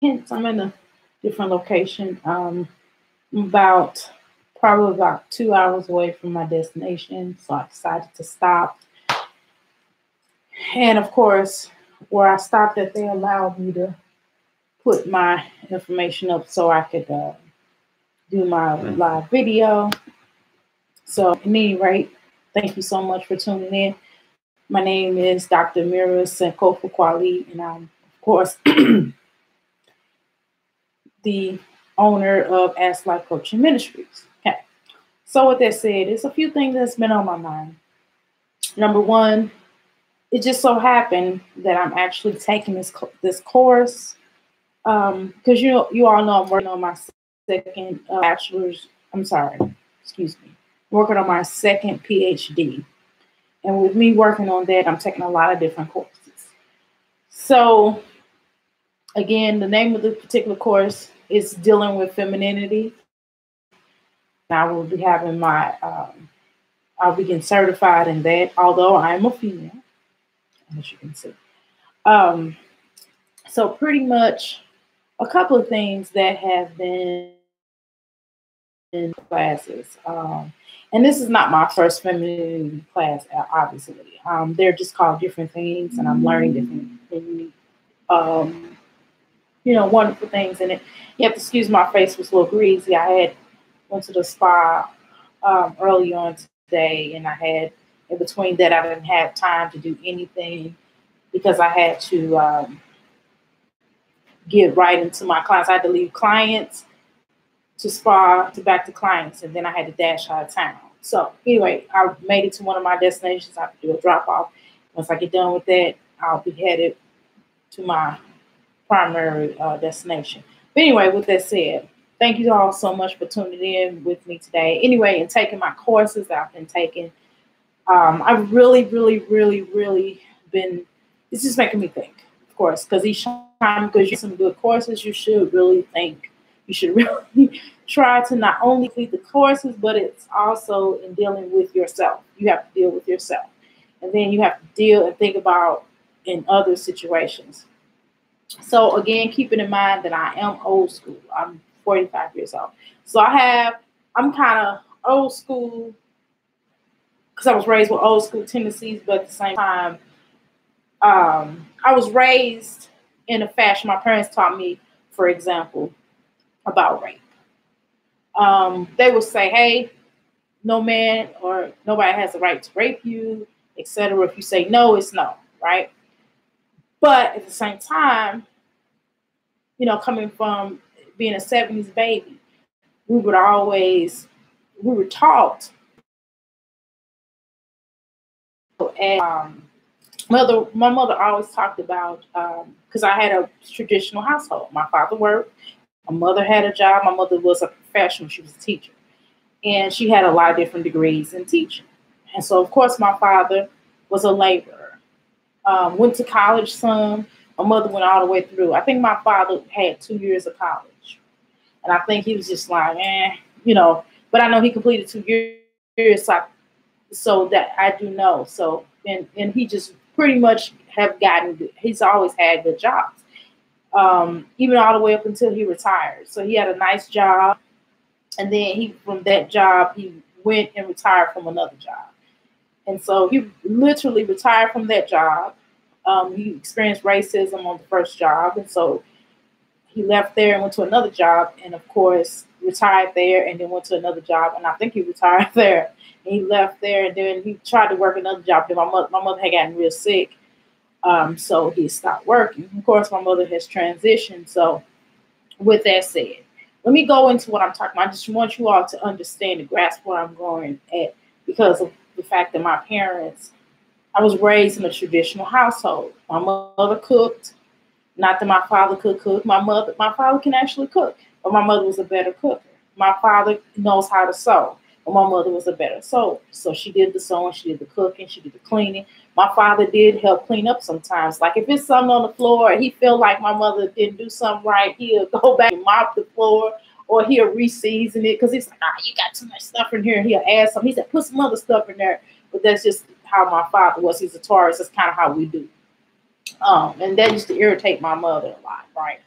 hence I'm in a different location. Probably about 2 hours away from my destination. So I decided to stop. And of course, where I stopped at, they allowed me to put my information up so I could do my live video. So, at any rate, thank you so much for tuning in. My name is Dr. Mira Sankofa Kwali, and I'm, of course, the owner of Ask Life Coaching Ministries. Okay. So, with that said, there's a few things that's been on my mind. Number one, it just so happened that I'm actually taking this course because you all know I'm working on my second bachelor's. I'm sorry, excuse me, working on my second PhD, and with me working on that, I'm taking a lot of different courses. So, again, the name of the particular course is dealing with femininity. I will be having I'll be getting certified in that, although I'm a female, as you can see. So pretty much a couple of things that have been in classes. And this is not my first femininity class, obviously. They're just called different things, and I'm learning different, wonderful things in it. You have to excuse my face was a little greasy. I went to the spa early on today, and I had in between that I didn't have time to do anything because I had to get right into my clients. I had to leave clients to spa to back to clients, and then I had to dash out of town. So anyway, I made it to one of my destinations. I have to do a drop off. Once I get done with that, I'll be headed to my primary destination. But anyway, with that said, thank you all so much for tuning in with me today. Anyway, and taking my courses that I've been taking, I've really, really, really, really been, it's just making me think, of course, because each time, because you have some good courses, you should really think, you should really try to not only complete the courses, but it's also in dealing with yourself. You have to deal with yourself. And then you have to deal and think about in other situations. So again, keeping in mind that I am old school. I'm 45 years old. So I'm kind of old school because I was raised with old school tendencies, but at the same time, I was raised in a fashion. My parents taught me, for example, about rape. They would say, hey, no man or nobody has the right to rape you, etc. If you say no, it's no, right? But at the same time, coming from being a 70s baby, we were taught, and my mother always talked about, because I had a traditional household. My father worked, my mother had a job, my mother was a professional, she was a teacher, and she had a lot of different degrees in teaching. And so, of course, my father was a laborer, went to college some. My mother went all the way through. I think my father had 2 years of college. And I think he was just like, but I know he completed 2 years. So that I do know. So, and he just pretty much he's always had good jobs. Even all the way up until he retired. So he had a nice job. And then from that job, he went and retired from another job. And so he literally retired from that job. He experienced racism on the first job. And so he left there and went to another job. And of course, retired there and then went to another job. And I think he retired there. And he left there and then he tried to work another job. Then my mother had gotten real sick. So he stopped working. Of course, my mother has transitioned. So with that said, let me go into what I'm talking about. I just want you all to understand and grasp what I'm going at because of the fact that my parents, I was raised in a traditional household. My mother cooked. Not that my father could cook. My father can actually cook, but my mother was a better cooker. My father knows how to sew, but my mother was a better sewer. So she did the sewing, she did the cooking, she did the cleaning. My father did help clean up sometimes. Like if it's something on the floor and he felt like my mother didn't do something right, he'll go back and mop the floor or he'll re-season it because he's like, you got too much stuff in here. And he'll add something. He said, put some other stuff in there. But that's just how my father was. He's a Taurus. That's kind of how we do. And that used to irritate my mother a lot, right?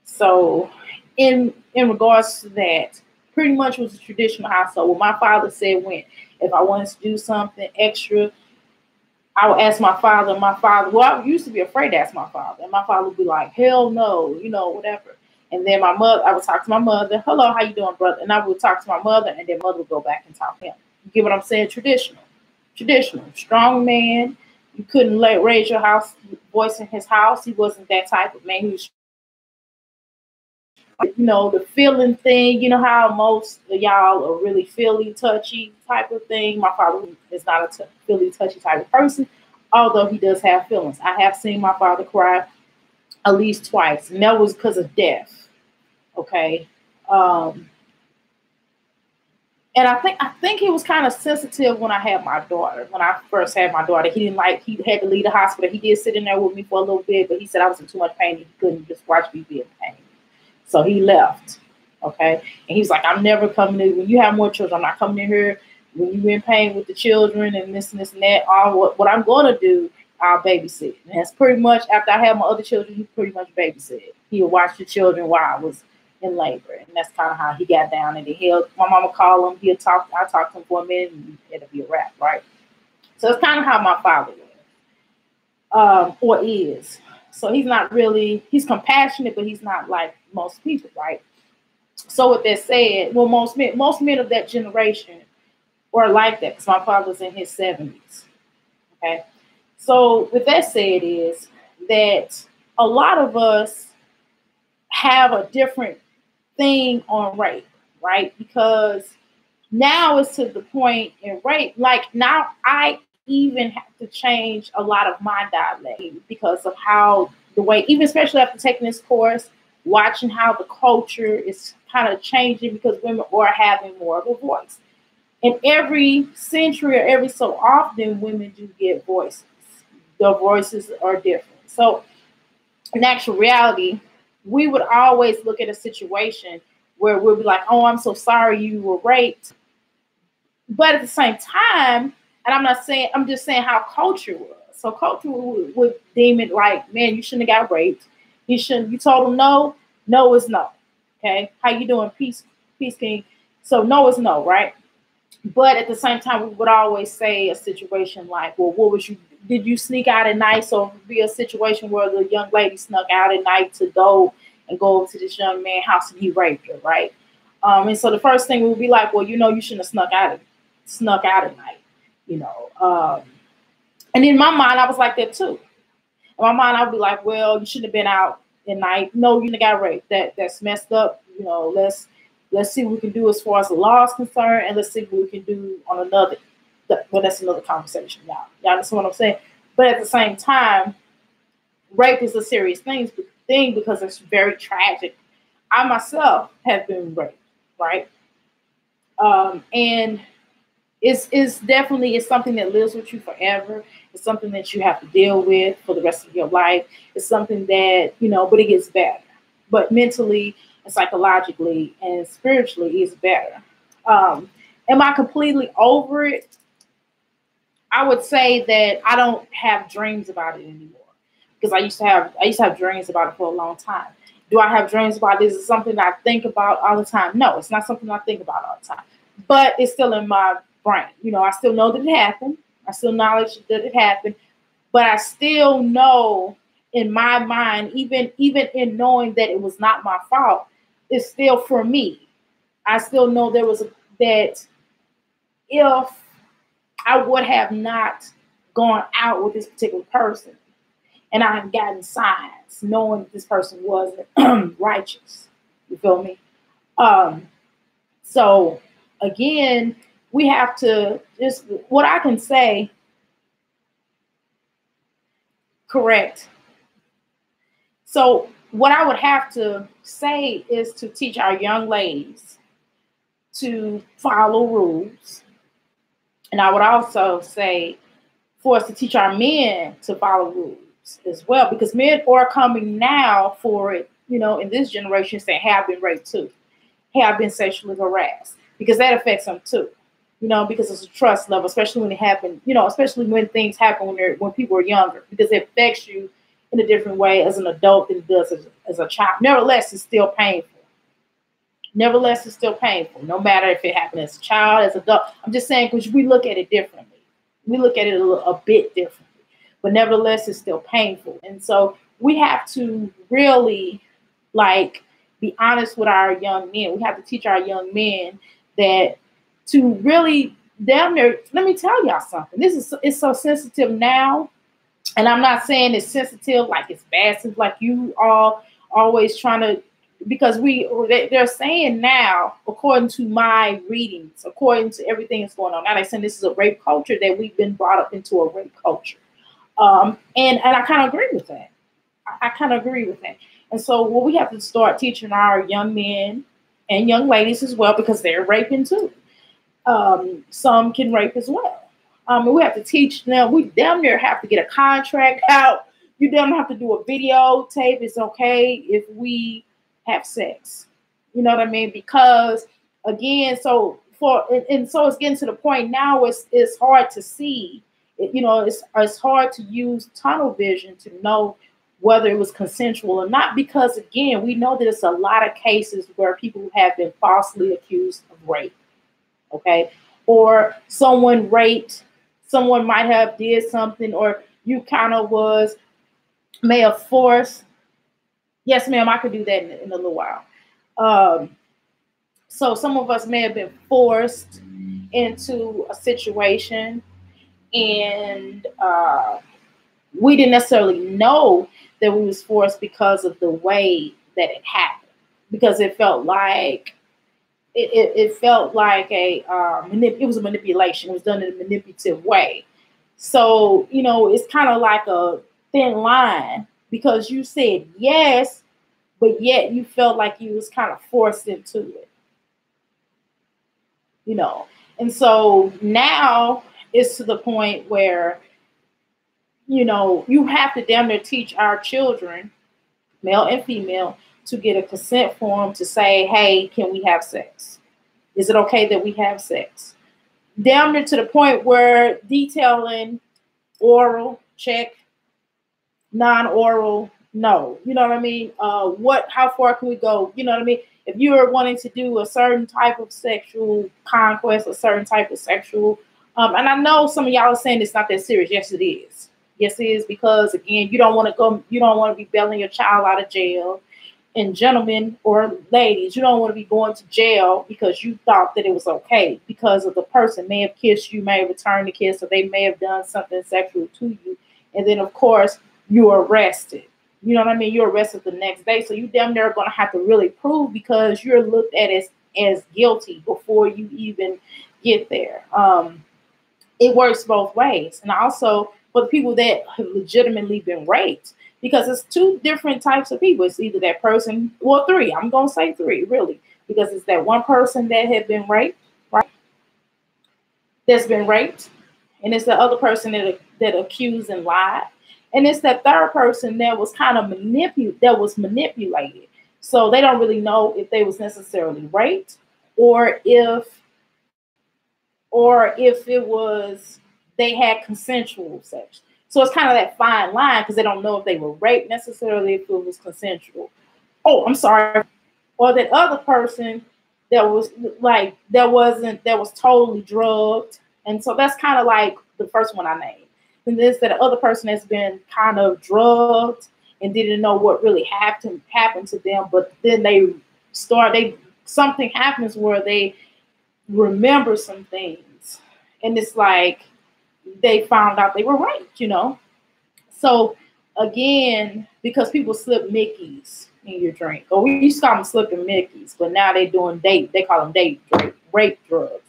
So in regards to that, pretty much was a traditional household. What my father said went. If I wanted to do something extra, I would ask my father. My father, well, I used to be afraid to ask my father, and my father would be like, "Hell no," whatever. And then my mother, I would talk to my mother. "Hello, how you doing, brother?" And I would talk to my mother, and then mother would go back and talk to him. You get what I'm saying? Traditional, strong man. You couldn't raise your voice in his house. He wasn't that type of man. He was, the feeling thing. You know how most of y'all are really feely, touchy type of thing. My father is not a feely, touchy type of person, although he does have feelings. I have seen my father cry at least twice, and that was because of death. Okay. And I think he was kind of sensitive when I had my daughter. When I first had my daughter, he had to leave the hospital. He did sit in there with me for a little bit, but he said I was in too much pain. He couldn't just watch me be in pain. So he left. Okay. And he's like, "I'm never coming in. When you have more children, I'm not coming in here when you're in pain with the children and this and this and that. What I'm going to do, I'll babysit." And that's pretty much, after I had my other children, he pretty much babysitted. He would watch the children while I was in labor. And that's kind of how he got down. And then my mama call him, I talk to him for a minute, and it'll be a wrap, right? So it's kind of how my father was, or is. So he's compassionate, but he's not like most people, right? So with that said, well, most men of that generation were like that, because my father's in his 70s. Okay. So with that said is that a lot of us have a different thing on rape, right? Because now it's to the point in rape, like now I even have to change a lot of my dialect because of how the way, even especially after taking this course, watching how the culture is kind of changing because women are having more of a voice. And every century or every so often, women do get voices. The voices are different. So in actual reality, we would always look at a situation where we'll be like, "Oh, I'm so sorry you were raped." But at the same time, and I'm just saying how culture was. So culture would deem it like, "Man, you shouldn't have got raped. You told them no. No is no." Okay. How you doing? Peace, King. So no is no, right? But at the same time, we would always say a situation like, "Well, did you sneak out at night?" So it would be a situation where the young lady snuck out at night to go over to this young man's house and he raped her, right? And so the first thing would be like, "Well, you shouldn't have snuck out at night." And in my mind, I was like that too. In my mind, I would be like, "Well, you shouldn't have been out at night. No, you got raped. That's messed up. Let's see what we can do as far as the law is concerned, and let's see what we can do on another." Well, that's another conversation now. Y'all understand what I'm saying? But at the same time, rape is a serious thing because it's very tragic. I myself have been raped, right? And it's definitely something that lives with you forever. It's something that you have to deal with for the rest of your life. It's something that, but it gets better. But mentally and psychologically and spiritually, it's better. Am I completely over it? I would say that I don't have dreams about it anymore, because I used to have dreams about it for a long time. Do I have dreams about this? Is it something I think about all the time? No, it's not something I think about all the time. But it's still in my brain. I still know that it happened. I still acknowledge that it happened. But I still know in my mind, even in knowing that it was not my fault, it's still for me. I still know that if I would have not gone out with this particular person, and I have gotten signs knowing this person wasn't righteous. You feel me? So again, we have to just, what I can say, correct. So what I would have to say is to teach our young ladies to follow rules. And I would also say for us to teach our men to follow rules as well, because men are coming now for it, in this generation, saying, "Hey, I've been raped too. Hey, I've been sexually harassed," because that affects them too, because it's a trust level, especially when it happened, especially when things happen when people are younger, because it affects you in a different way as an adult than it does as a child. Nevertheless, it's still painful. Nevertheless, it's still painful, no matter if it happened as a child, as an adult. I'm just saying because we look at it differently. We look at it a bit differently. But nevertheless, it's still painful. And so we have to really, like, be honest with our young men. We have to teach our young men that to really, damn near, let me tell y'all something. It's so sensitive now. And I'm not saying it's sensitive like it's bad, like you all always trying to, because they're saying now, according to my readings, according to everything that's going on, now they're saying this is a rape culture, that we've been brought up into a rape culture. And I kind of agree with that. I kind of agree with that. And so what we have to start teaching our young men and young ladies as well, because they're raping too. Some can rape as well. And we have to teach them. We damn near have to get a contract out. You damn near have to do a videotape. It's okay if we have sex. You know what I mean? Because again, so it's getting to the point now. It's hard to see. It's hard to use tunnel vision to know whether it was consensual or not. Because again, we know that it's a lot of cases where people have been falsely accused of rape. Okay, or someone raped. Someone might have did something, or you kind of may have forced. Yes, ma'am, I could do that in a little while. So some of us may have been forced into a situation, and we didn't necessarily know that we was forced because of the way that it happened, because it felt like it felt like it was a manipulation. It was done in a manipulative way. So, it's kind of like a thin line, because you said yes, but yet you felt like you was kind of forced into it. And so now it's to the point where, you have to damn near teach our children, male and female, to get a consent form to say, hey, can we have sex? Is it okay that we have sex? Damn near to the point where detailing oral, check, non-oral, no. You know what I mean? How far can we go? You know what I mean? If you are wanting to do a certain type of sexual conquest, a certain type of sexual, and I know some of y'all are saying it's not that serious. Yes, it is. Yes, it is, because again, you don't want to be bailing your child out of jail. And gentlemen or ladies, you don't want to be going to jail because you thought that it was okay, because of the person may have kissed you, may have returned the kiss, or they may have done something sexual to you. And then, of course, you're arrested. You know what I mean? You're arrested the next day. So you damn near going to have to really prove, because you're looked at as guilty before you even get there. It works both ways. And also for the people that have legitimately been raped, because it's two different types of people. It's either that person, well, three. I'm going to say three, really, because it's that one person that had been raped, right? That's been raped. And it's the other person that accused and lied. And it's that third person that was kind of manipulated. So they don't really know if they was necessarily raped, or if it was they had consensual sex. So it's kind of that fine line, because they don't know if they were raped necessarily, if it was consensual. Oh, I'm sorry. Or that other person that was totally drugged. And so that's kind of like the first one I named. And this that other person has been kind of drugged and didn't know what really happened to them, but then something happens where they remember some things, and it's like they found out they were raped, So again, because people slip Mickeys in your drink, or we used to call them slipping Mickeys, but now they call them rape drugs.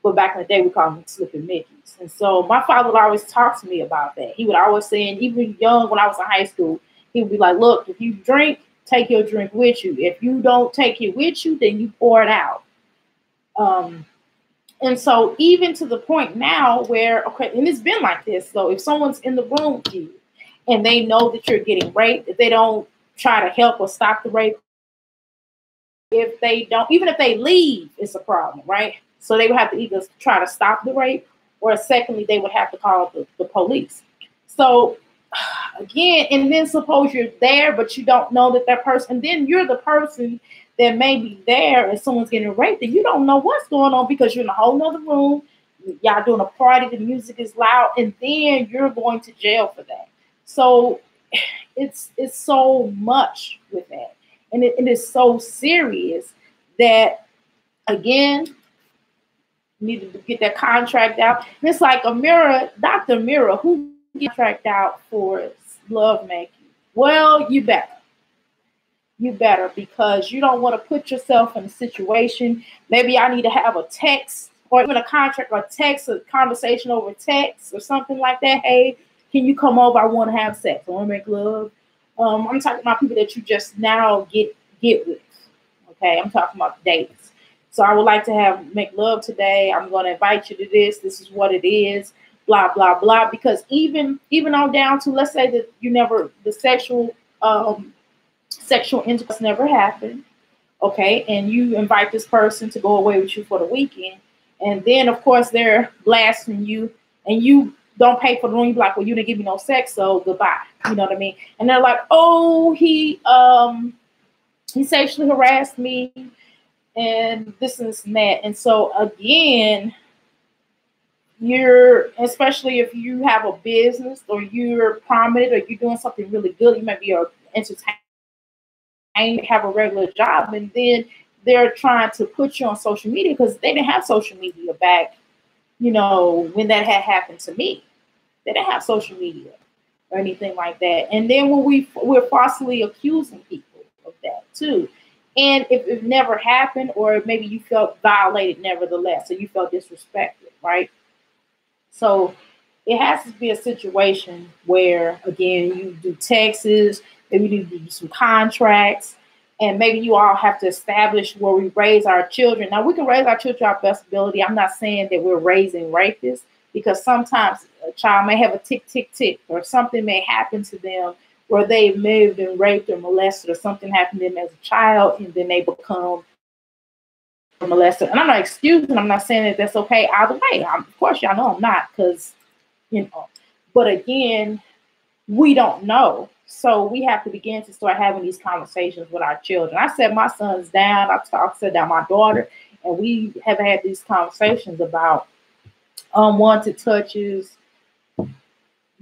But back in the day, we call them slipping Mickeys. And so my father would always talk to me about that. He would always say, and even young, when I was in high school, he would be like, look, if you drink, take your drink with you. If you don't take it with you, then you pour it out. And so even to the point now where, okay, and it's been like this. So if someone's in the room with you and they know that you're getting raped, if they don't try to help or stop the rape, if they don't, even if they leave, it's a problem, right? So they would have to either try to stop the rape, or secondly, they would have to call the police. So again, and then suppose you're there, but you don't know that person, and then you're the person that may be there and someone's getting raped, and you don't know what's going on because you're in a whole nother room, y'all doing a party, the music is loud, and then you're going to jail for that. So it's so much with that, and it is so serious that, again, needed to get that contract out. And it's like Amira, Dr. Amira, who get contract out for love making. Well, you better. You better, because you don't want to put yourself in a situation. Maybe I need to have a text or even a contract or text, a conversation over text or something like that. Hey, can you come over? I want to have sex. I want to make love. I'm talking about people that you just now get with. Okay, I'm talking about dates. So I would like to make love today. I'm going to invite you to this. This is what it is. Blah blah blah. Because even on down to, let's say that the sexual intercourse never happened. Okay, and you invite this person to go away with you for the weekend, and then of course they're blasting you, and you don't pay for the room. You're like, well, you didn't give me no sex, so goodbye. You know what I mean? And they're like, oh, he sexually harassed me, and this and that. And so again, especially if you have a business or you're prominent or you're doing something really good, you might be an entertainer, have a regular job, and then they're trying to put you on social media because they didn't have social media back, when that had happened to me. They didn't have social media or anything like that. And then when we're falsely accusing people of that too. And if it never happened, or maybe you felt violated nevertheless, so you felt disrespected, right? So it has to be a situation where, again, you do texts, maybe you do some contracts, and maybe you all have to establish where we raise our children. Now, we can raise our children our best ability. I'm not saying that we're raising rapists, because sometimes a child may have a tick, tick, tick, or something may happen to them where they may have been raped or molested, or something happened to them as a child, and then they become molested. And I'm not excusing, I'm not saying that that's okay either way. Of course, y'all know I'm not, because, but again, we don't know. So we have to begin to start having these conversations with our children. I set my sons down, I set down my daughter, and we have had these conversations about unwanted touches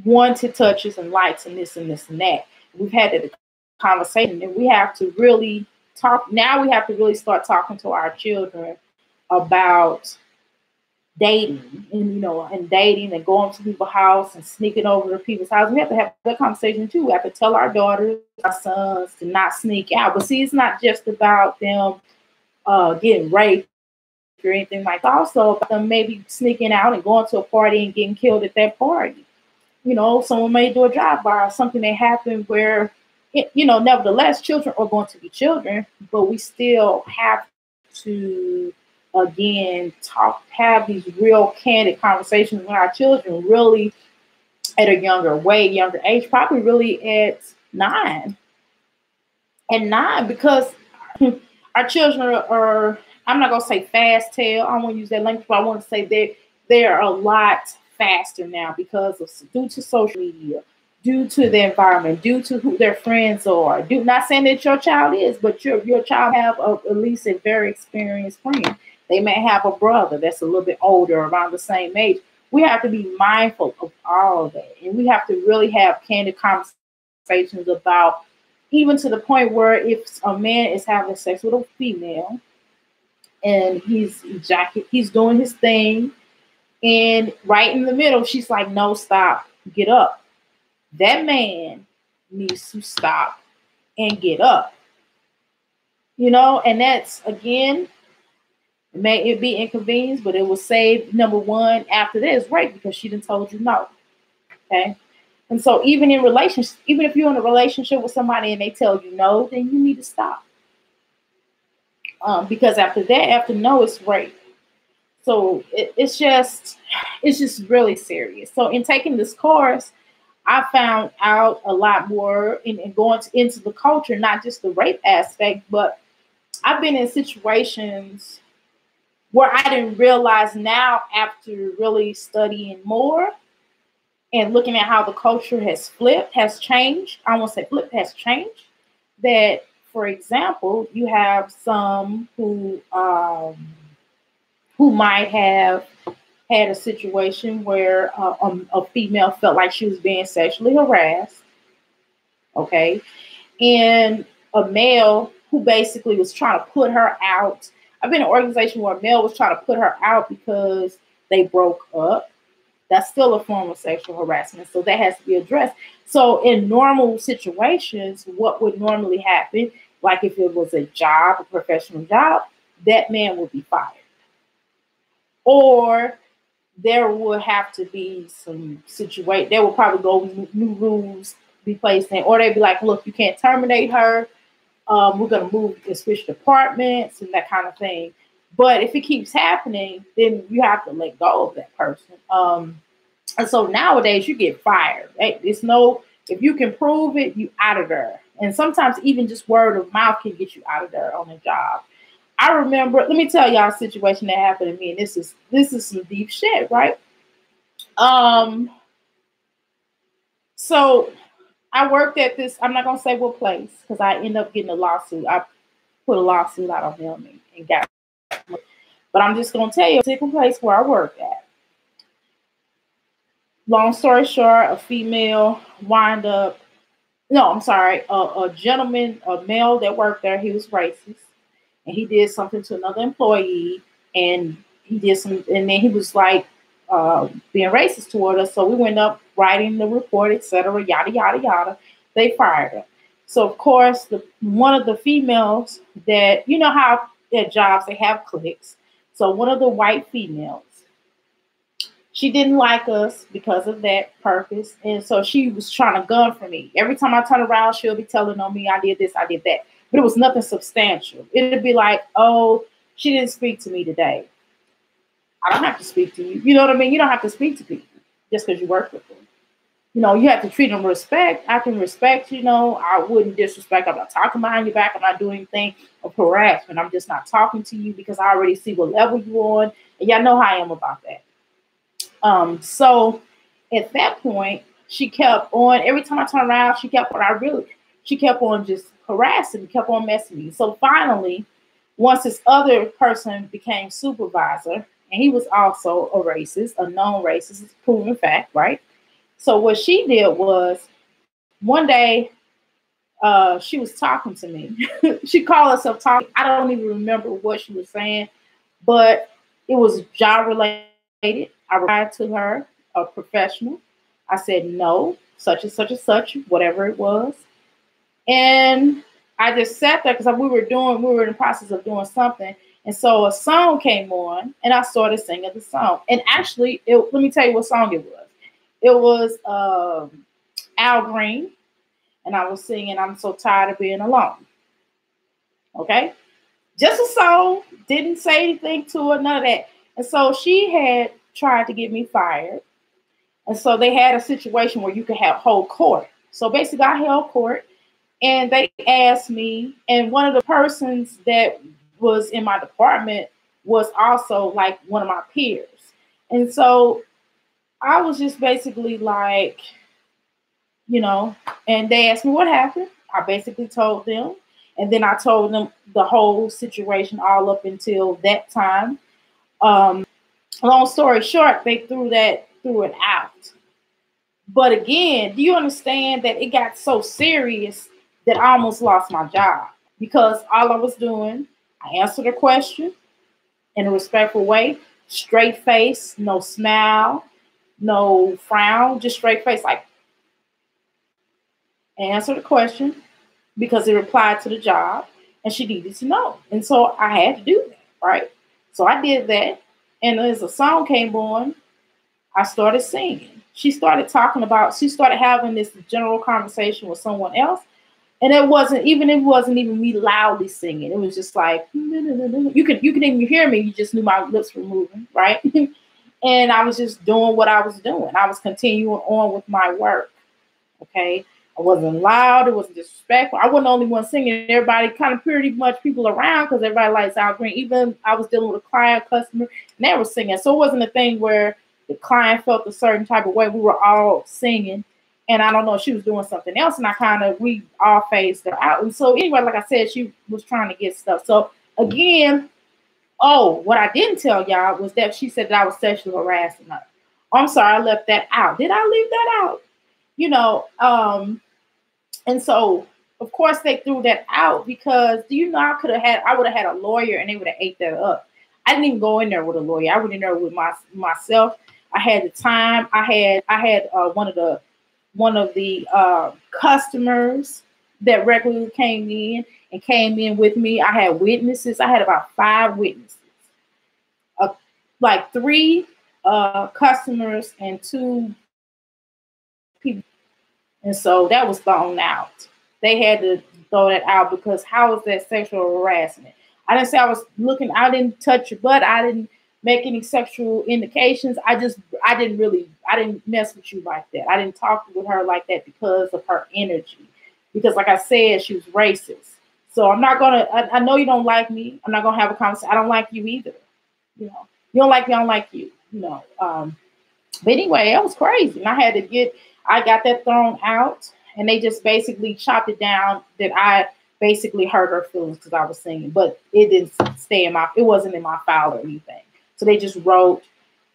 and likes and this and this and that. We've had that conversation, and we have to really talk. Now we have to really start talking to our children about dating and dating and going to people's house and sneaking over to people's house. We have to have that conversation too. We have to tell our daughters, our sons to not sneak out. But see, it's not just about them getting raped or anything like that. Also about them maybe sneaking out and going to a party and getting killed at that party. Someone may do a drive-by or something that happened where, nevertheless, children are going to be children, but we still have to, again, have these real candid conversations with our children way younger age, probably really at 9. And 9, because our children are, I'm not going to say fast tail, I don't want to use that language, but I want to say they're a lot faster now due to social media, due to the environment, due to who their friends are. Not saying that your child is, but your child have at least a very experienced friend. They may have a brother that's a little bit older, around the same age. We have to be mindful of all of that. And we have to really have candid conversations about, even to the point where if a man is having sex with a female and he's doing his thing, and right in the middle, she's like, no, stop, get up. That man needs to stop and get up. And that's, again, may it be inconvenience, but it will save, number one, after this, right? Because she done told you no. Okay. And so even in relationships, even if you're in a relationship with somebody and they tell you no, then you need to stop. Because after no, it's rape. So it's just really serious. So in taking this course, I found out a lot more in going into the culture, not just the rape aspect, but I've been in situations where I didn't realize now, after really studying more, and looking at how the culture has changed. I won't say flipped, has changed. That, for example, you have some who might have had a situation where a female felt like she was being sexually harassed, okay, and a male who basically was trying to put her out. I've been in an organization where a male was trying to put her out because they broke up. That's still a form of sexual harassment, so that has to be addressed. So in normal situations, what would normally happen, like if it was a job, a professional job, that man would be fired. Or there would have to be some situation. There will probably go new rules be placed in, or they'd be like, look, you can't terminate her. We're going to move and switch departments and that kind of thing. But if it keeps happening, then you have to let go of that person. And so nowadays you get fired. It's no, if you can prove it, you out of there. And sometimes even just word of mouth can get you out of there on a job. I remember, let me tell y'all a situation that happened to me, and this is some deep shit, right? So I worked at this, I'm not gonna say what place, because I ended up getting a lawsuit. I put a lawsuit out on them and got, but I'm just gonna tell you a particular place where I worked at. Long story short, a female wind up, no, I'm sorry, a gentleman, a male that worked there, he was racist. And he did something to another employee, and he did some, and then he was like being racist toward us. So we went up writing the report, etc., yada yada yada. They fired him. So of course, one of the females that, you know how at jobs they have cliques. So one of the white females, she didn't like us because of that purpose, and so she was trying to gun for me. Every time I turn around, she'll be telling on me, I did this, I did that. But it was nothing substantial. It'd be like, oh, she didn't speak to me today. I don't have to speak to you. You know what I mean? You don't have to speak to people just because you work with them. You know, you have to treat them with respect. I can respect, you know, I wouldn't disrespect. I'm not talking behind your back. I'm not doing anything of harassment. I'm just not talking to you because I already see what level you're on. And y'all know how I am about that. So at that point, she kept on, every time I turned around, she kept on just harassing me, kept on messing me. So finally, once this other person became supervisor, and he was also a racist, a known racist, it's a proven fact, right? So what she did was, one day, she was talking to me. She called herself talking. I don't even remember what she was saying, but it was job related. I replied to her, a professional. I said, no, such and such and such, whatever it was. And I just sat there because we were in the process of doing something. And so a song came on and I started singing the song. And actually, let me tell you what song it was. It was Al Green. And I was singing, I'm so tired of being alone. Okay? Just a song. Didn't say anything to her, none of that. And so she had tried to get me fired. And so they had a situation where you could hold court. So basically I held court. And they asked me, and one of the persons that was in my department was also like one of my peers. And so I was just basically like, you know, and they asked me what happened. I basically told them. And then I told them the whole situation all up until that time. Long story short, they threw it out. But again, do you understand that it got so serious that I almost lost my job? Because all I was doing, I answered a question in a respectful way, straight face, no smile, no frown, just straight face, like, answer the question because it replied to the job and she needed to know. And so I had to do that, right? So I did that. And as a song came on, I started singing. She started having this general conversation with someone else. And it wasn't even me loudly singing. It was just like, you could even hear me. You just knew my lips were moving, right? And I was just doing what I was doing. I was continuing on with my work, okay? I wasn't loud. It wasn't disrespectful. I wasn't the only one singing. Everybody, kind of pretty much people around, because everybody likes Al Green. Even I was dealing with a client, customer, and they were singing. So it wasn't a thing where The client felt a certain type of way. We were all singing, and I don't know, she was doing something else, and we all phased her out. And so anyway, like I said, she was trying to get stuff. So again, what I didn't tell y'all was that she said that I was sexually harassing her. I'm sorry, I left that out. Did I leave that out? And so of course they threw that out because I would have had a lawyer and they would have ate that up. I didn't even go in there with a lawyer. I went in there with myself. I had the time. I had one of the customers that regularly came in with me. I had witnesses. I had about 5 witnesses, like 3 customers and 2 people. And so that was thrown out. They had to throw that out because how is that sexual harassment? I didn't say I didn't touch your butt. I didn't make any sexual indications. I didn't mess with you like that. I didn't talk with her like that because of her energy. Because like I said, she was racist. So I'm not going to, I know you don't like me. I'm not going to have a conversation. I don't like you either. You don't like me, I don't like you. But anyway, that was crazy. And I got that thrown out, and they just basically chopped it down that I basically hurt her feelings because I was singing, but it didn't it wasn't in my file or anything. So they just wrote,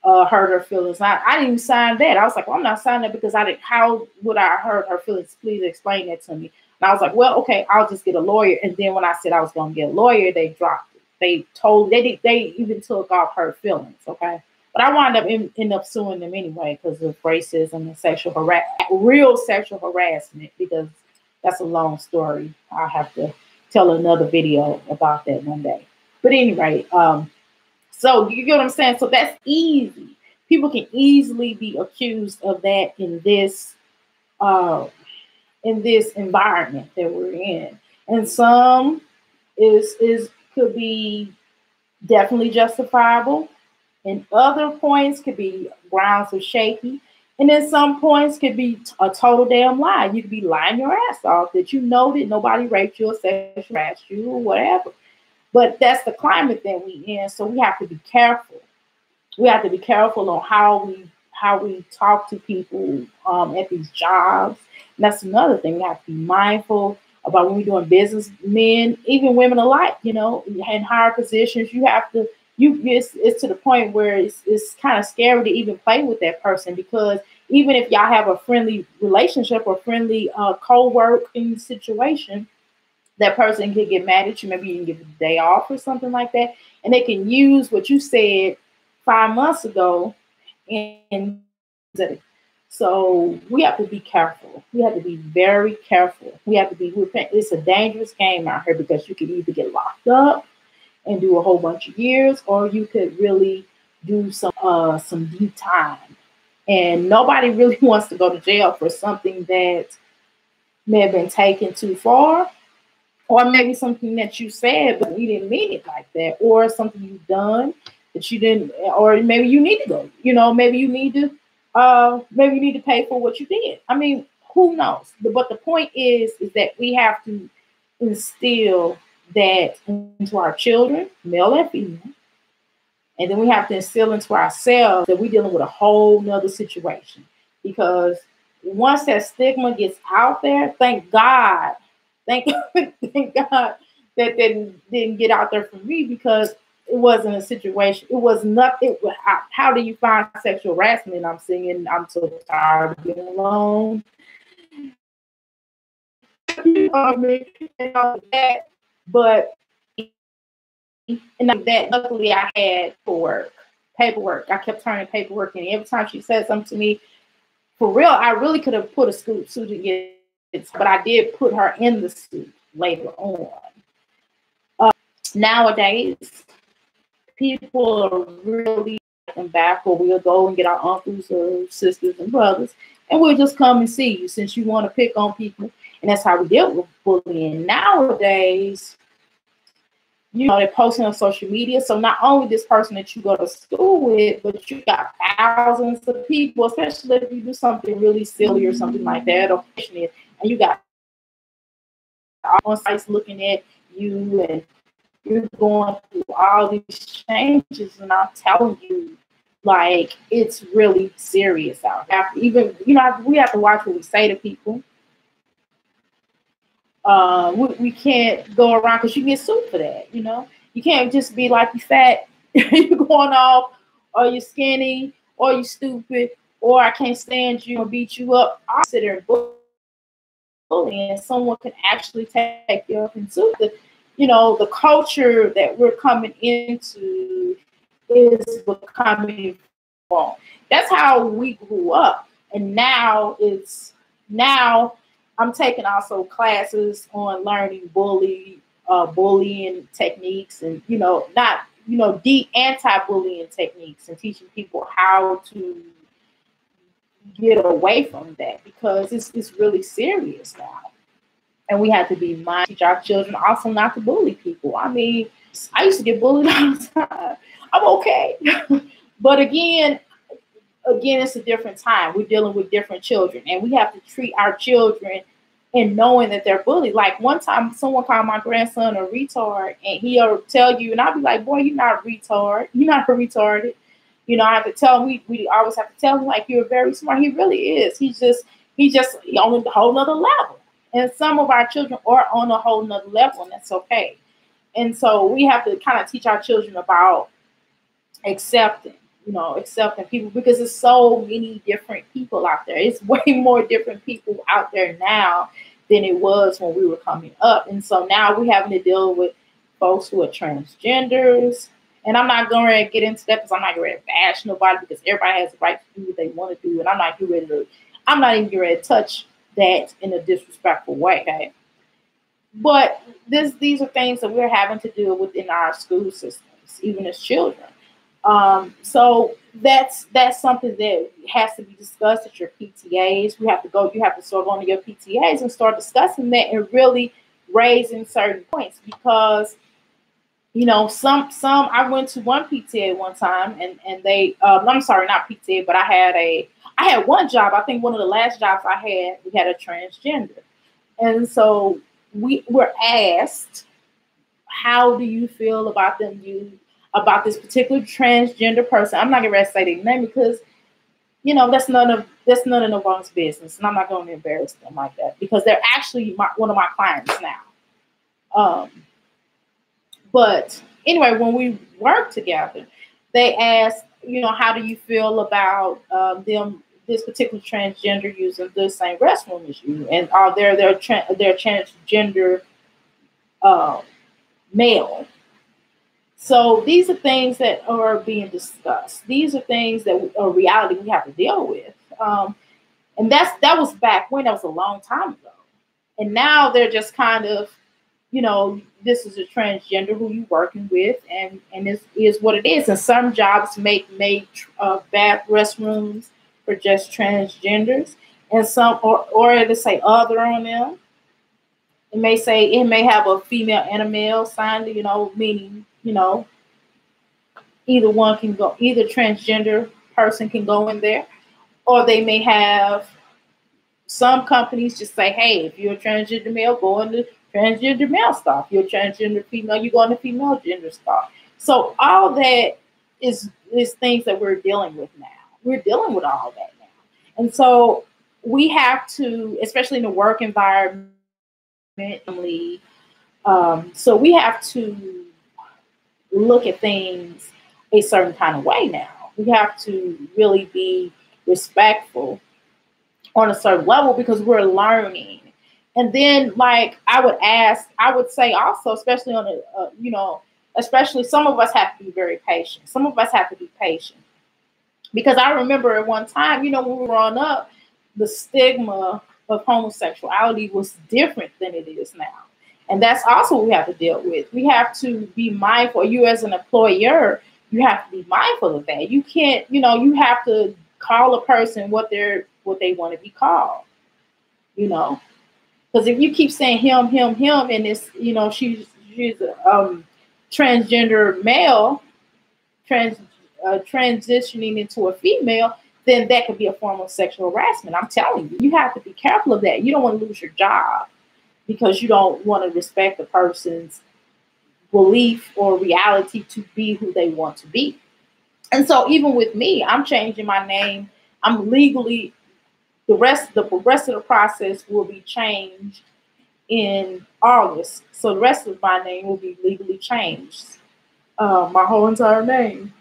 hurt her feelings. I didn't even sign that. I was like, well, I'm not signing that because how would I hurt her feelings? Please explain that to me. And I was like, well, okay, I'll just get a lawyer. And then when I said I was going to get a lawyer, they dropped it. They even took off her feelings. Okay. But I wound up end up suing them anyway because of racism and real sexual harassment, because that's a long story. I'll have to tell another video about that one day. But anyway, so you get what I'm saying? So that's easy. People can easily be accused of that in this environment that we're in. And some could be definitely justifiable. And other points could be grounds of shaky. And then some points could be a total damn lie. You could be lying your ass off that that nobody raped you or sexually harassed you or whatever. But that's the climate that we in. So we have to be careful. We have to be careful on how we talk to people at these jobs. And that's another thing. We have to be mindful about when we're doing business, men, even women alike, in higher positions. You have to, it's to the point where it's kind of scary to even play with that person, because even if y'all have a friendly relationship or friendly co-working situation, that person could get mad at you. Maybe you can give a day off or something like that. And they can use what you said 5 months ago. And so we have to be careful. We have to be very careful. It's a dangerous game out here, because you could either get locked up and do a whole bunch of years, or you could really do some deep time. And nobody really wants to go to jail for something that may have been taken too far, or maybe something that you said, but you didn't mean it like that, or something you've done that you didn't, or maybe you need to go, maybe you need to pay for what you did. I mean, who knows? But the point is that we have to instill that into our children, male and female. And then we have to instill into ourselves that we're dealing with a whole nother situation. Because once that stigma gets out there, thank God that didn't get out there for me, because it wasn't a situation. It was nothing. How do you find sexual harassment? I'm singing, I'm so tired of being alone. And all that. But that, luckily, I had paperwork. I kept turning paperwork in. Every time she said something to me, for real, I really could have put a suit against it, but I did put her in the suit later on. Nowadays, people are really back, or we'll go and get our uncles or sisters and brothers, and we'll just come and see you since you want to pick on people. And that's how we deal with bullying. Nowadays, they're posting on social media. So not only this person that you go to school with, but you got thousands of people, especially if you do something really silly or something like that, or and you got all sites looking at you, and you're going through all these changes. And I'm telling you, Like, it's really serious out there. Even, you know, we have to watch what we say to people. We can't go around, because you get sued for that, you know. You can't just be like, you fat, you're going off, or you're skinny, or you stupid, or I can't stand you or beat you up. I consider bullying. Someone can actually take you up and sue. You know, the culture that we're coming into is becoming wrong. That's how we grew up. And now I'm taking also classes on learning bullying techniques, and, you know, not, you know, anti-bullying techniques, and teaching people how to get away from that, because it's really serious now. And we have to be mindful, teach our children also not to bully people. I mean, I used to get bullied all the time. I'm okay. But again, it's a different time. We're dealing with different children, and we have to treat our children and knowing that they're bullied. Like, one time someone called my grandson a retard, and he'll tell you, and I'll be like, boy, you're not a retard. You're not retarded. You know, I have to tell him, we always have to tell him, like, you're very smart. He really is. He's on a whole nother level. And some of our children are on a whole nother level, and that's okay. And so we have to kind of teach our children about accepting people, because there's so many different people out there. It's way more different people out there now than it was when we were coming up. And so now we're having to deal with folks who are transgenders. And I'm not going to get into that, because I'm not going to bash nobody, because everybody has the right to do what they want to do. And I'm not even ready to touch that in a disrespectful way. Okay? But these are things that we're having to deal with in our school systems, even as children. So that's something that has to be discussed at your PTAs. You have to start going to your PTAs and start discussing that, and really raising certain points, because, you know, I went to one PTA one time, and they, I'm sorry, not PTA, but I had one job. I think one of the last jobs I had, we had a transgender. And so we were asked, how do you feel about about this particular transgender person? I'm not going to say their name, because, you know, that's none of no one's business, and I'm not going to embarrass them like that, because they're actually one of my clients now. But anyway, when we worked together, they asked, you know, how do you feel about this particular transgender using the same restroom as you, and are they're transgender male. So these are things that are being discussed. These are things that are reality we have to deal with. And that was back when. That was a long time ago. And now they're just kind of, you know, this is a transgender who you're working with, and this is what it is. And some jobs make bath restrooms for just transgenders, and some or it'll say other on them. It may have a female and a male sign, you know, meaning, you know, either one can go, either transgender person can go in there, or they may have, some companies just say, hey, if you're a transgender male, go in the transgender male stall. If you're a transgender female, you go in the female gender stall. So all that is things that we're dealing with now. We're dealing with all that now. And so we have to, especially in the work environment, so we have to look at things a certain kind of way now. We have to really be respectful on a certain level, because we're learning. And then, like, I would say also, especially on especially some of us have to be very patient. Some of us have to be patient, because I remember at one time, you know, when we were growing up, the stigma of homosexuality was different than it is now. And that's also what we have to deal with. We have to be mindful. You as an employer, you have to be mindful of that. You can't, you know, you have to call a person what they want to be called, you know. Because if you keep saying him, and it's, you know, she's a transgender male, transitioning into a female, then that could be a form of sexual harassment. I'm telling you, you have to be careful of that. You don't want to lose your job because you don't want to respect the person's belief or reality to be who they want to be. And so even with me, I'm changing my name. I'm legally the rest of the process will be changed in August. So the rest of my name will be legally changed. My whole entire name.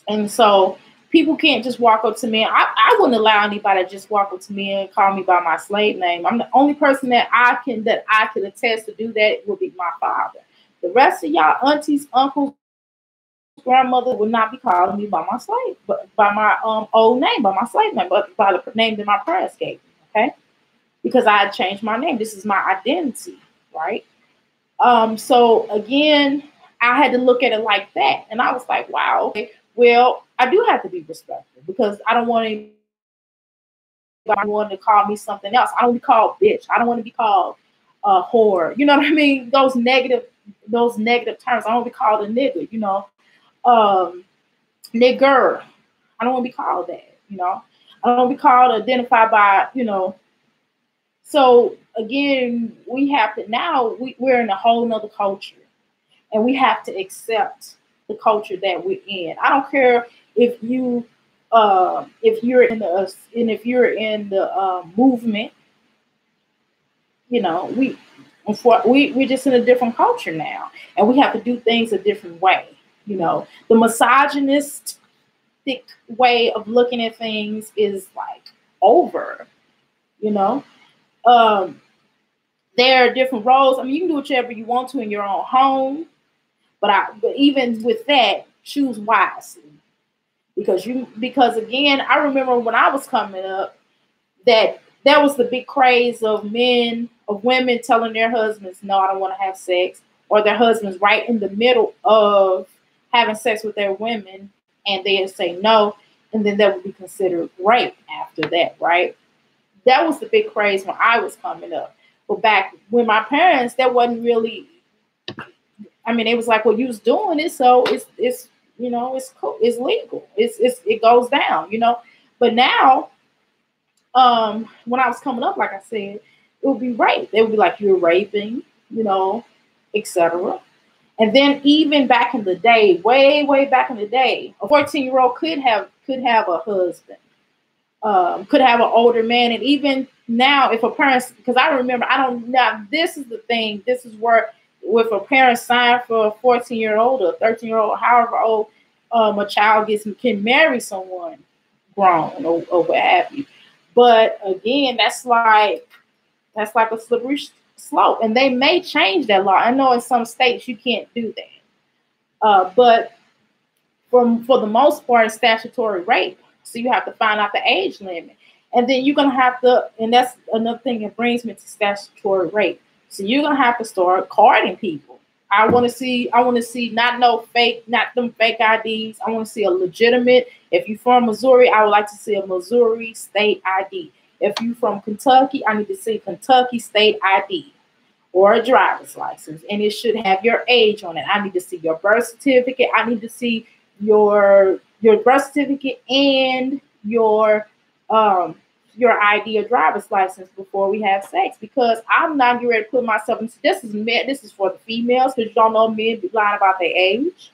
And so people can't just walk up to me. I wouldn't allow anybody to just walk up to me and call me by my slave name. I'm the only person that I can attest to do that would be my father. The rest of y'all aunties, uncles, grandmother would not be calling me by my slave, but by my old name, by my slave name, but by the name that my parents gave me. Okay, because I had changed my name. This is my identity, right? So again, I had to look at it like that, and I was like, wow, okay, well, I do have to be respectful because I don't want anybody wanting to call me something else. I don't want to be called bitch. I don't want to be called a whore. You know what I mean? Those negative terms. I don't want to be called a nigga. Um, nigger. I don't want to be called that. I don't want to be called identified by. So again, we have to now we're in a whole nother culture, and we have to accept the culture that we're in. I don't care if you're in the movement. We're just in a different culture now, and we have to do things a different way. The misogynistic way of looking at things is like over. You know, um, there are different roles. I mean, you can do whatever you want to in your own home, but even with that, choose wisely because again, I remember when I was coming up that was the big craze of women telling their husbands, no, I don't want to have sex, or their husbands right in the middle of having sex with their women, and they'd say no, and then that would be considered rape after that, right? That was the big craze when I was coming up. But back when my parents, that wasn't really. I mean, it was like, well, you was doing it, so it's cool, it's legal, it goes down. But now, when I was coming up, like I said, it would be rape. They would be like, you're raping, etc. And then even back in the day, way, way back in the day, a 14-year-old could have a husband, could have an older man. And even now, if a parent, because I remember, I don't, now this is the thing, this is where, if a parent sign for a 14-year-old or 13-year-old, however old a child can marry someone grown or what have you. But again, that's like a slippery slope, and they may change that law. I know in some states you can't do that, but for the most part, it's statutory rape. So you have to find out the age limit, and then you're gonna have to. And that's another thing that brings me to statutory rape. So you're gonna have to start carding people. I want to see. Not no fake, not them fake IDs. I want to see a legitimate. If you're from Missouri, I would like to see a Missouri state ID. If you're from Kentucky, I need to see Kentucky state ID or a driver's license, and it should have your age on it. I need to see your birth certificate. I need to see your birth certificate and your ID or driver's license before we have sex, because I'm not getting ready to put myself into this. This is for the females, because you don't know men be lying about their age,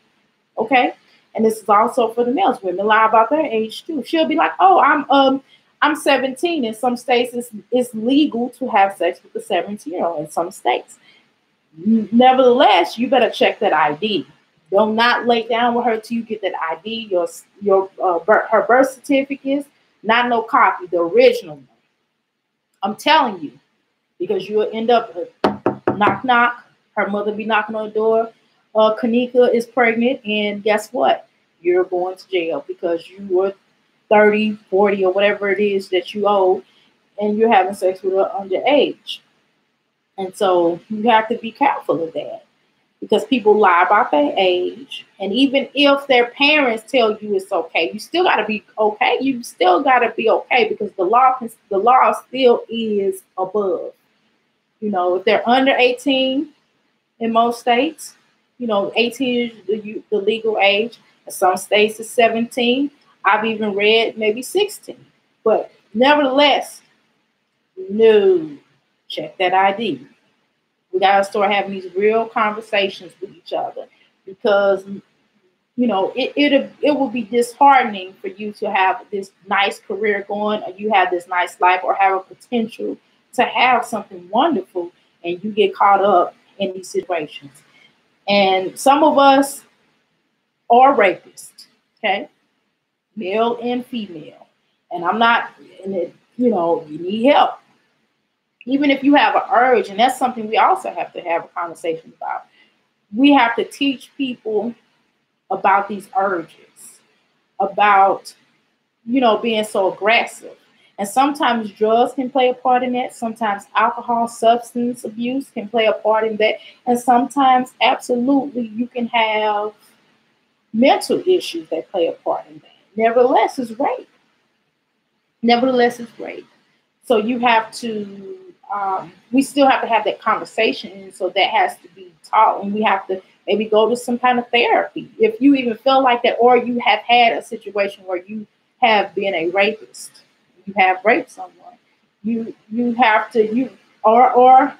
okay? And this is also for the males. Women lie about their age too. She'll be like, "Oh, I'm 17." In some states, it's legal to have sex with a 17-year-old. In some states, nevertheless, you better check that ID. Do not lay down with her till you get that ID, her birth certificates, not no copy, the original one. I'm telling you, because you'll end up knock knock. Her mother be knocking on the door. Kanika is pregnant, and guess what? You're going to jail because you were 30, 40, or whatever it is that you owe, and you're having sex with her underage. And so you have to be careful of that, because people lie about their age. And even if their parents tell you it's okay, you still got to be okay. You still got to be okay, because the law still is above. If they're under 18 in most states, 18 is the legal age. In some states it's 17. I've even read maybe 16. But nevertheless, no, check that ID. We got to start having these real conversations with each other, because it will be disheartening for you to have this nice career going, or you have this nice life, or have a potential to have something wonderful, and you get caught up in these situations. And some of us are rapists, okay, male and female. And I'm not, and you need help. Even if you have an urge, and that's something we also have to have a conversation about. We have to teach people about these urges, about, being so aggressive. And sometimes drugs can play a part in that. Sometimes alcohol, substance abuse can play a part in that. And sometimes, absolutely, you can have mental issues that play a part in that. Nevertheless, it's rape. Nevertheless, it's rape. So you have to, we still have to have that conversation. And so that has to be taught. And we have to maybe go to some kind of therapy if you even feel like that, or you have had a situation where you have been a rapist, you have raped someone. You have to or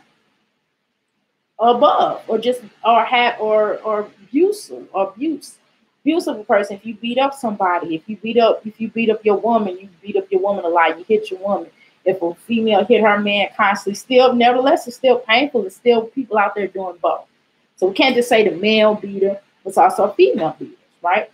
above, or just or abuse of a person. If you beat up somebody, if you beat up your woman, you beat up your woman a lot, you hit your woman. If a female hit her man constantly, nevertheless, it's still painful. There's still people out there doing both. So we can't just say the male beater, it's also a female beater, right?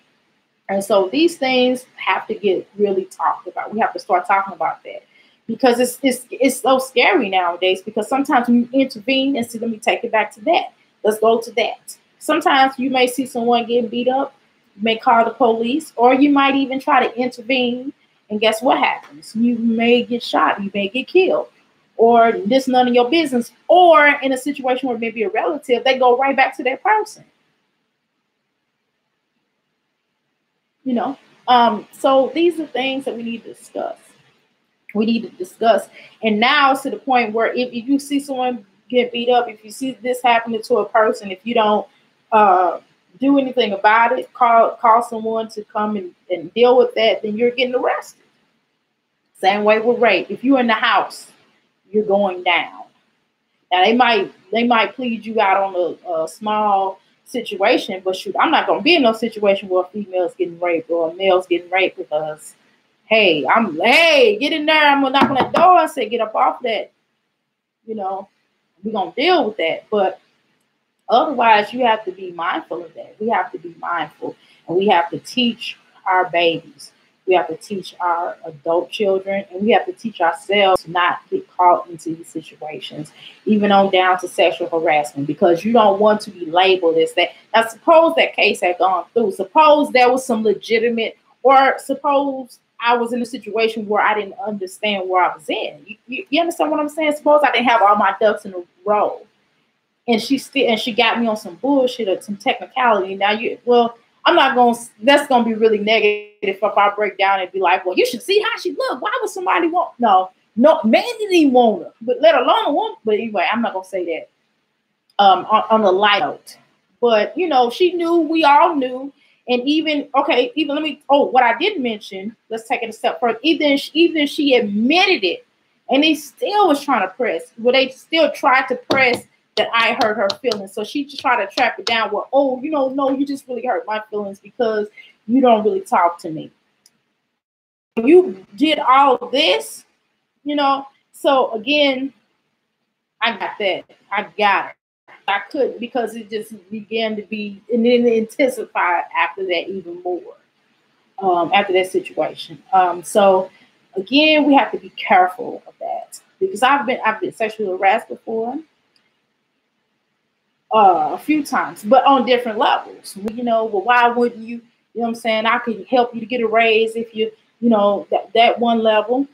And so these things have to get really talked about. We have to start talking about that, because it's so scary nowadays. Because sometimes when you intervene, and see, let me take it back to that. Let's go to that. Sometimes you may see someone getting beat up, you may call the police, or you might even try to intervene. And guess what happens? You may get shot, you may get killed, or this none of your business. Or in a situation where maybe a relative, they go right back to that person. So these are things that we need to discuss. And now it's to the point where if you see someone get beat up, if you see this happening to a person, if you don't do anything about it, call someone to come and deal with that, then you're getting arrested. Same way with rape. If you're in the house, you're going down. Now they might plead you out on a small situation, but shoot, I'm not gonna be in no situation where a female's getting raped or a male's getting raped, because hey, get in there. I'm gonna knock on that door and say, get up off that. We're gonna deal with that. But otherwise, you have to be mindful of that. We have to be mindful, and we have to teach our babies. We have to teach our adult children, and we have to teach ourselves to not get caught into these situations, even on down to sexual harassment, because you don't want to be labeled as that. Now, suppose that case had gone through. Suppose there was some legitimate, or suppose I was in a situation where I didn't understand where I was in. You understand what I'm saying? Suppose I didn't have all my ducks in a row, and she got me on some bullshit or some technicality. Now I'm not going to, that's going to be really negative if I break down and be like, well, you should see how she looked. Why would somebody want, no, man didn't even want her, but let alone a woman. But anyway, I'm not going to say that on a light note. But, she knew, we all knew. And even what I did mention, let's take it a step further. Even she admitted it, and they still was trying to press. Well, they still tried to press that I hurt her feelings. So she just tried to trap it down. Well, no, you just really hurt my feelings because you don't really talk to me. You did all of this, So again, I got that. I got it. I couldn't, because it just began to be, and then it intensified after that even more. After that situation. So again, we have to be careful of that, because I've been sexually harassed before. A few times, but on different levels. Well, why wouldn't you? You know what I'm saying? I could help you to get a raise if that one level.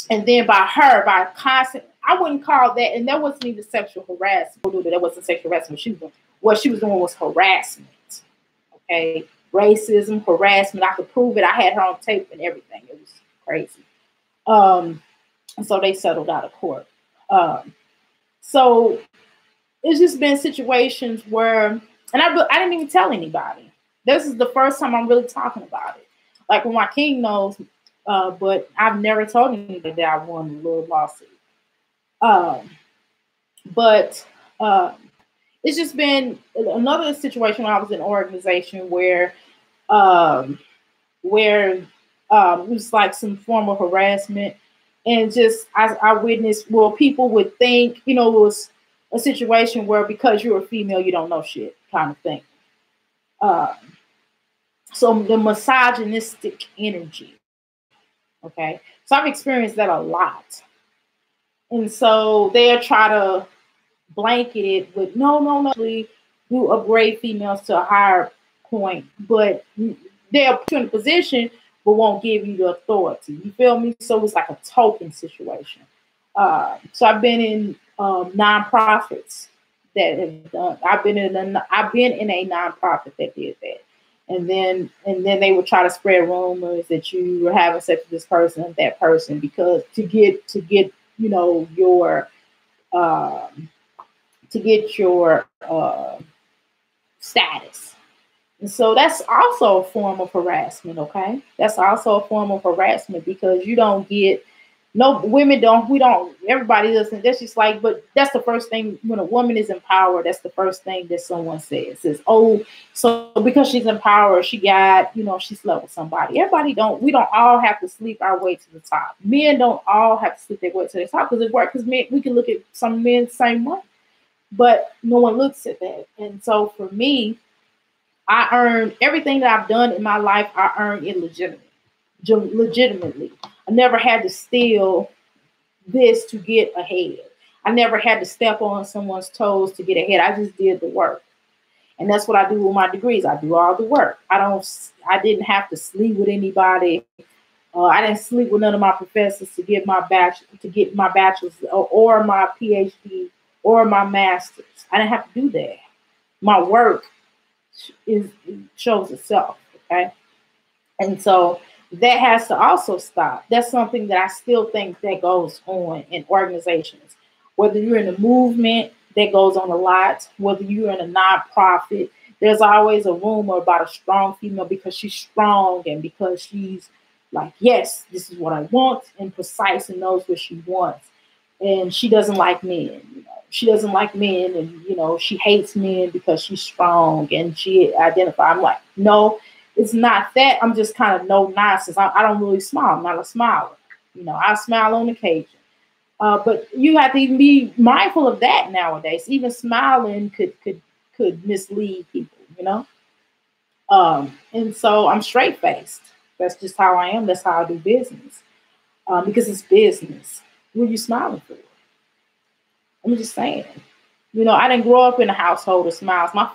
And then by constant, I wouldn't call that, and that wasn't even sexual harassment. That wasn't sexual harassment. What she was doing was harassment. Okay, racism, harassment. I could prove it. I had her on tape and everything. It was crazy. And so they settled out of court. So it's just been situations where, and I didn't even tell anybody. This is the first time I'm really talking about it. Like, when my king knows, but I've never told anybody that I won a little lawsuit. But it's just been another situation where I was in an organization where um, where it was like some form of harassment. And just I witnessed, well, people would think, it was a situation where because you're a female, you don't know shit kind of thing. Uh, so the misogynistic energy. Okay. So I've experienced that a lot. And so they'll try to blanket it with no, you upgrade females to a higher point, but they'll put you in a position but won't give you the authority. You feel me? So it's like a token situation. So I've been in nonprofits that have done. I've been in a nonprofit that did that, and then they would try to spread rumors that you were having sex with this person and that person because to get your status. And so that's also a form of harassment, okay? That's also a form of harassment because you don't get, no, women don't, we don't, everybody doesn't, that's just like, but that's the first thing, when a woman is in power, that's the first thing that someone says, oh, so because she's in power, she got, she slept with somebody. We don't all have to sleep our way to the top. Men don't all have to sleep their way to the top because it works, because men, we can look at some men the same way, but no one looks at that. And so for me, I earned everything that I've done in my life. I earned it legitimately. I never had to steal this to get ahead. I never had to step on someone's toes to get ahead. I just did the work. And that's what I do with my degrees. I do all the work. I didn't have to sleep with anybody. I didn't sleep with none of my professors to get my bachelor's or my PhD or my master's. I didn't have to do that. My work shows itself, okay? And so that has to also stop. That's something that I still think that goes on in organizations. Whether you're in a movement, that goes on a lot. Whether you're in a nonprofit, there's always a rumor about a strong female because she's strong and because she's like, yes, this is what I want, and precise and knows what she wants. And she doesn't like men. She doesn't like men, and she hates men because she's strong and she identifies. I'm like, no, it's not that. I'm just kind of no nonsense. I don't really smile. I'm not a smiler. I smile on occasion. But you have to even be mindful of that nowadays. Even smiling could mislead people, And so I'm straight faced. That's just how I am. That's how I do business. Because it's business. What are you smiling for? I'm just saying. I didn't grow up in a household of smiles. My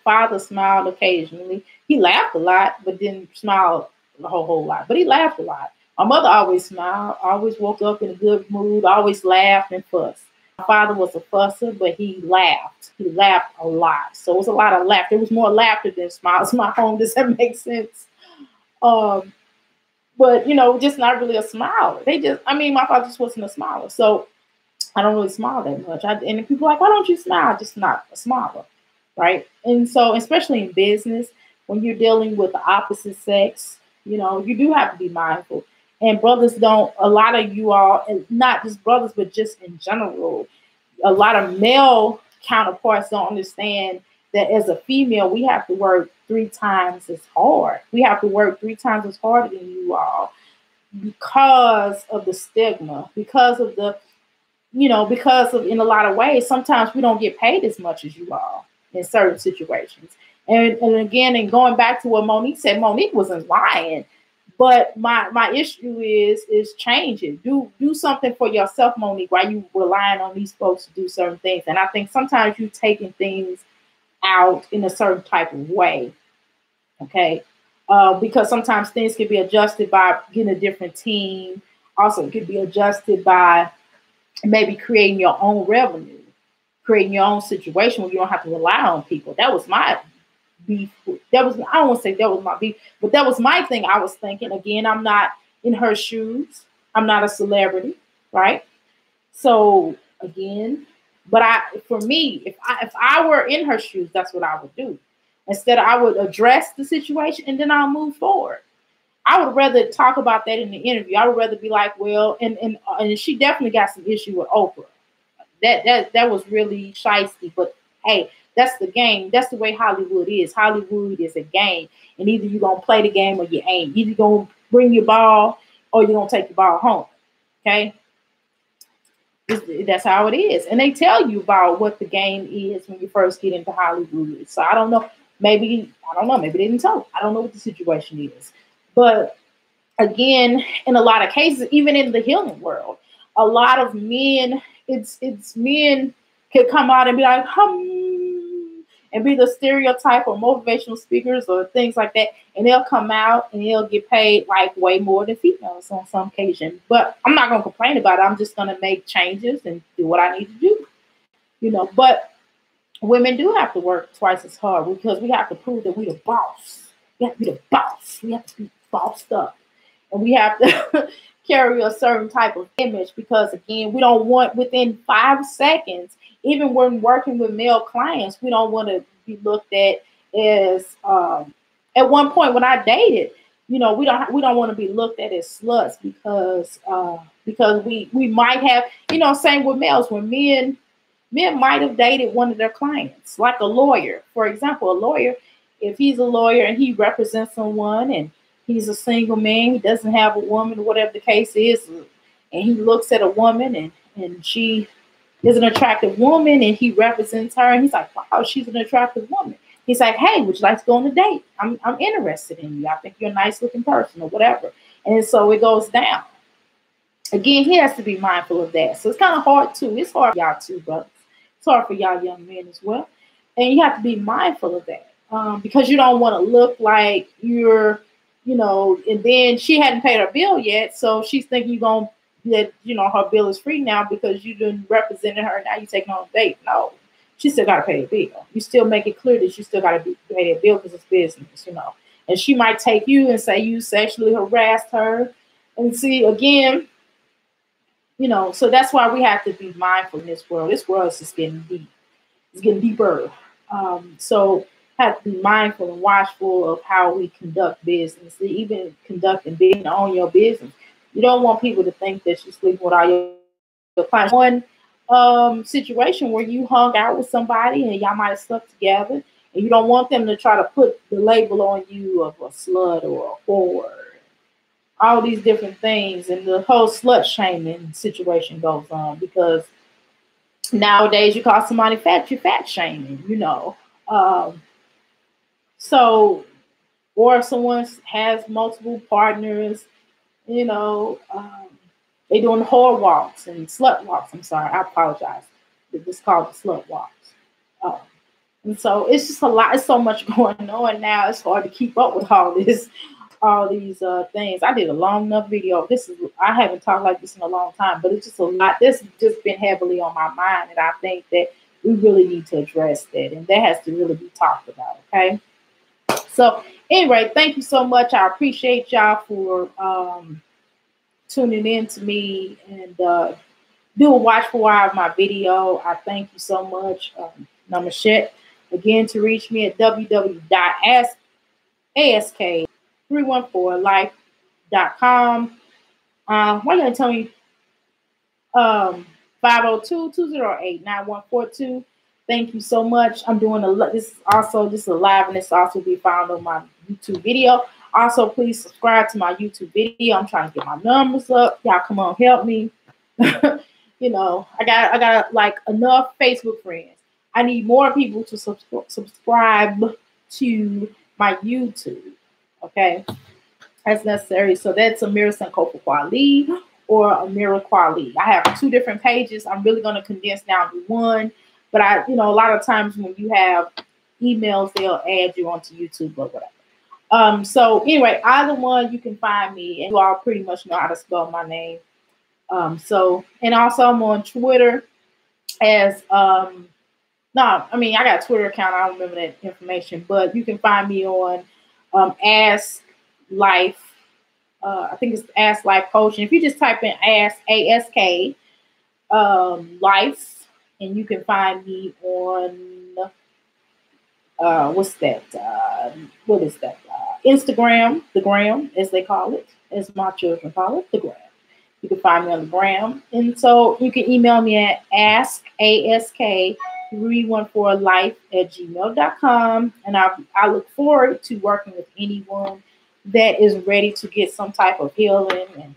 father smiled occasionally. He laughed a lot, but didn't smile a whole lot. But he laughed a lot. My mother always smiled, always woke up in a good mood, always laughed and fussed. My father was a fusser, but he laughed. He laughed a lot. So it was a lot of laughter. There was more laughter than smiles in my home. Does that make sense? But, just not really a smiler. My father just wasn't a smiler. So I don't really smile that much. And people are like, why don't you smile? I'm just not a smiler, right? And so, especially in business, when you're dealing with the opposite sex, you do have to be mindful. And brothers don't, a lot of you all, and not just brothers, but just in general, a lot of male counterparts don't understand that as a female, we have to work 3 times as hard. We have to work 3 times as hard than you all because of the stigma, because of in a lot of ways, sometimes we don't get paid as much as you all in certain situations. And again, and going back to what Monique said, Monique wasn't lying. But my issue is changing. Do something for yourself, Monique, while you relying on these folks to do certain things. And I think sometimes you're taking things out in a certain type of way. Okay. Because sometimes things can be adjusted by getting a different team. Also, it could be adjusted by maybe creating your own revenue, creating your own situation where you don't have to rely on people. That was my beef. I don't want to say that was my beef, but that was my thing. I was thinking, again, I'm not in her shoes. I'm not a celebrity, right? So again, but for me, if I were in her shoes, that's what I would do. Instead, I would address the situation and then I'll move forward. I would rather talk about that in the interview. I would rather be like, well, and she definitely got some issue with Oprah. That was really shiesty. But hey, That's the game. That's the way Hollywood is. Hollywood is a game. And either you're going to play the game or you ain't. Either you're going to bring your ball or you're going to take the ball home. Okay? That's how it is. And they tell you about what the game is when you first get into Hollywood. So I don't know. Maybe they didn't tell you. I don't know what the situation is. But again, in a lot of cases, even in the healing world, a lot of men, it's men could come out and be like, and be the stereotype or motivational speakers or things like that. And they'll come out and they'll get paid like way more than females on some occasion. But I'm not going to complain about it. I'm just going to make changes and do what I need to do. You know, but women do have to work twice as hard because we have to prove that we're the boss. We have to be the boss. We have to be bossed up. And we have to carry a certain type of image because, again, we don't want within 5 seconds, even when working with male clients, we don't want to be looked at as, at one point when I dated, you know, we don't want to be looked at as sluts because we might have, you know, same with males. When men might have dated one of their clients, like a lawyer, for example. A lawyer, if he's a lawyer and he represents someone and he's a single man, he doesn't have a woman, whatever the case is, and he looks at a woman and she is an attractive woman and he represents her and he's like, wow, she's an attractive woman. He's like, hey, would you like to go on a date? I'm interested in you. I think you're a nice looking person or whatever. And so it goes down. Again, he has to be mindful of that. So it's kind of hard too. It's hard for y'all too, brothers. It's hard for y'all young men as well. And you have to be mindful of that because you don't want to look like you're, you know, and then she hadn't paid her bill yet. So she's thinking that, you know, her bill is free now because you done represented her. Now you taking on a date. No, she still got to pay the bill. You still make it clear that you still got to pay the bill because it's business, you know. And she might take you and say you sexually harassed her. And see, again, you know, so that's why we have to be mindful in this world. This world is just getting deep. It's getting deeper. So have to be mindful and watchful of how we conduct business, even conducting business on your business. You don't want people to think that you're sleeping with all your clients. One situation where you hung out with somebody and y'all might have slept together, and you don't want them to try to put the label on you of a slut or a whore, all these different things, and the whole slut shaming situation goes on because nowadays you call somebody fat, you're fat shaming, you know. So, or if someone has multiple partners, you know, they doing whore walks and slut walks. I'm sorry, I apologize. It's called the slut walks. And so it's just a lot. It's so much going on now. It's hard to keep up with all these things. I did a long enough video. I haven't talked like this in a long time, but it's just a lot. This has just been heavily on my mind, and I think that we really need to address that, and that has to really be talked about. Okay. So anyway, thank you so much. I appreciate y'all for tuning in to me and do a watchful eye of my video. I thank you so much. Namaste. Again, to reach me at www.ask314life.com. Why you gonna tell me 502-208-9142. Thank you so much. I'm doing this is a live, and this also be found on my YouTube video. Also, please subscribe to my YouTube video. I'm trying to get my numbers up. Y'all come on, help me. You know, I got like enough Facebook friends. I need more people to subscribe to my YouTube. Okay, that's necessary. So that's Amira Sankofa Kwali or Amira Kwali. I have 2 different pages. I'm really going to condense down to one. But a lot of times when you have emails, they'll add you onto YouTube or whatever. So anyway, either one, you can find me, and you all pretty much know how to spell my name. And also I'm on Twitter as I got a Twitter account. I don't remember that information, but you can find me on Ask Life. I think it's Ask Life Coaching. If you just type in Ask ASK Life, and you can find me on what is that? Instagram, the gram, as they call it, as my children call it, the gram. You can find me on the gram. And so you can email me at askask 314life@gmail.com. And I look forward to working with anyone that is ready to get some type of healing. And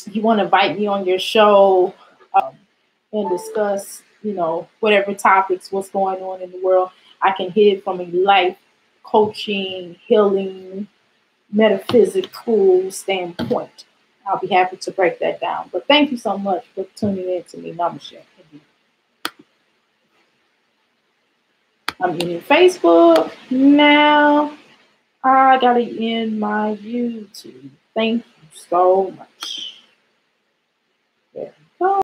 if you want to invite me on your show and discuss, whatever topics, what's going on in the world, I can hit it from a life coaching, healing, metaphysical standpoint. I'll be happy to break that down. But thank you so much for tuning in to me. Namaste. I'm in Facebook now. I gotta end my YouTube. Thank you so much.